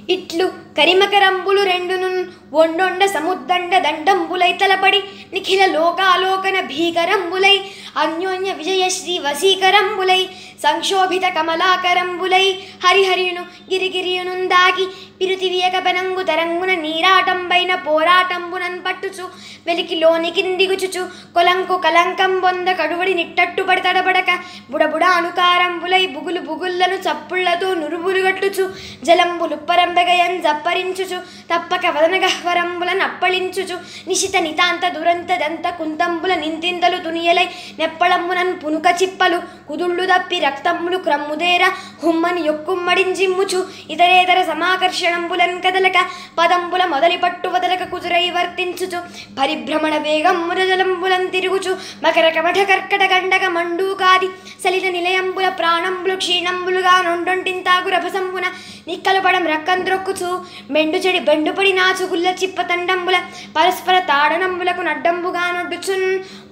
ఇట్లు కరిమకరంబులు రెండునున్ ఒండొండ సముద్దండ దండంబులై తలపడి నిఖిల లోకాలోకన భీకరంబులై అన్యోన్య విజయశ్రీ వశీకరంబులై సంక్షోభిత కమలాకరంబులై హరిహరియును గిరిగిరియునుందాకి పిరుతివియక బెనంగు తరంగున నీరాటంబైన పోరాటంబునన్ పట్టుచు వెలికిలోనికి దిగుచుచు కొలంకు కలంకం బొంద కడువడి నిట్టట్టుపడి తడబడక బుడబుడ అనుకారంబులై బుగులు బుగుళ్లను చప్పుళ్లతో నురుబులుగట్టుచు జలంబులు పరంబెగయం జప్పరించుచు తప్పక వదనగహ్వరంబులను అప్పళించుచు నిశిత నితాంత దురంత దంత కుంతంబుల నింతింతలు తునియలై నెప్పళంబునన్ పునుక చిప్పలు కుదుళ్ళు దప్పి రక్తములు క్రమ్ముదేర హుమ్మని యొక్కుమ్మడింజిమ్ముచు ఇతరేతర సమాకర్షణంబులన్ కదలక పదంబుల మొదలి పట్టు వదలక కుదురై వర్తించుచు పరిభ్రమణ వేగం మురజలంబులం తిరుగుచు మకర కమఠ కర్కట గండక మండూకాది సలిత నిలయంబుల ప్రాణంబులు క్షీణంబులుగా నొండొంటింతాగు రభసంబున నిక్కలుపడం రక్కంద్రొక్కుచు మెండు చెడి బెండుపడి నాచుగుల్ల చిప్పతండంబుల పరస్పర తాడనంబులకు నడ్డంబుగా నొడ్డుచున్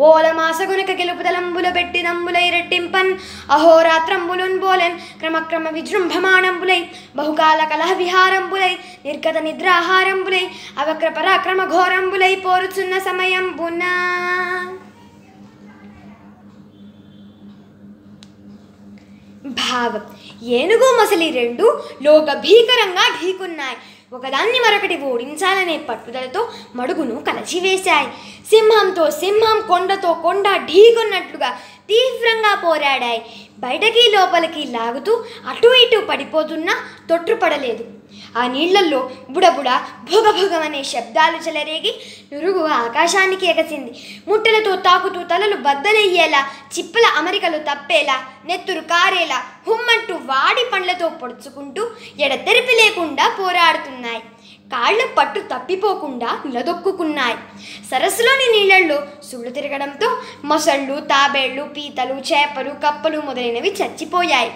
ఓలమాసగునక గెలుపుదలంబుల పెట్టిదంబులై రెట్టింపన్ అహోరాత్రంబులున్ బోలెన్ క్రమక్రమ విజృంభమాణంబులై బహుకాల కలహ విహారంబులై నిర్గత నిద్రాహారంబులై అవక్ర పరాక్రమ ఘోరంబులై పోరుచున్న సమయంబున భావం. ఏనుగు మొసలి రెండు లోక భీకరంగా ఢీకున్నాయి. ఒకదాన్ని మరొకటి ఓడించాలనే పట్టుదలతో మడుగును కలచివేశాయి. సింహంతో సింహం, కొండతో కొండ ఢీకొన్నట్లుగా తీవ్రంగా పోరాడాయి. బయటకి లోపలికి లాగుతూ అటు ఇటు పడిపోతున్నా తొట్టుపడలేదు. ఆ నీళ్లలో బుడబుడ భుగభుగమనే శబ్దాలు చెలరేగి నురుగు ఆకాశానికి ఎగసింది. ముట్టెలతో తాకుతూ తలలు బద్దలయ్యేలా, చిప్పల అమరికలు తప్పేలా, నెత్తురు కారేలా హుమ్మంటూ వాడి పండ్లతో పొడుచుకుంటూ ఎడతెరిపి లేకుండా పోరాడుతున్నాయి. కాళ్ల పట్టు తప్పిపోకుండా నిలదొక్కున్నాయి. సరస్సులోని నీళ్లలో సుళ్ళు తిరగడంతో మొసళ్ళు, తాబేళ్లు, పీతలు, చేపలు, కప్పలు మొదలైనవి చచ్చిపోయాయి.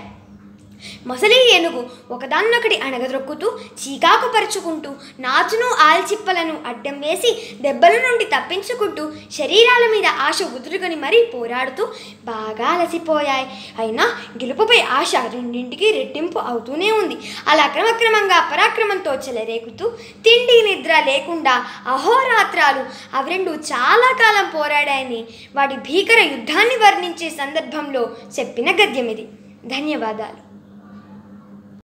మొసలి ఏనుగు ఒకదాన్నొకటి అణగద్రొక్కుతూ చీకాకు పరుచుకుంటూ నాచును ఆల్చిప్పలను అడ్డం వేసి దెబ్బల నుండి తప్పించుకుంటూ శరీరాల మీద ఆశ ఉదురుగని మరీ పోరాడుతూ బాగా అలసిపోయాయి. అయినా గెలుపుపై ఆశ రెండింటికి రెట్టింపు అవుతూనే ఉంది. అలా క్రమక్రమంగా పరాక్రమంతో చెలరేగుతూ తిండి నిద్ర లేకుండా అహోరాత్రాలు అవి రెండు చాలా కాలం పోరాడాయని వాటి భీకర యుద్ధాన్ని వర్ణించే సందర్భంలో చెప్పిన గద్యం ఇది. ధన్యవాదాలు.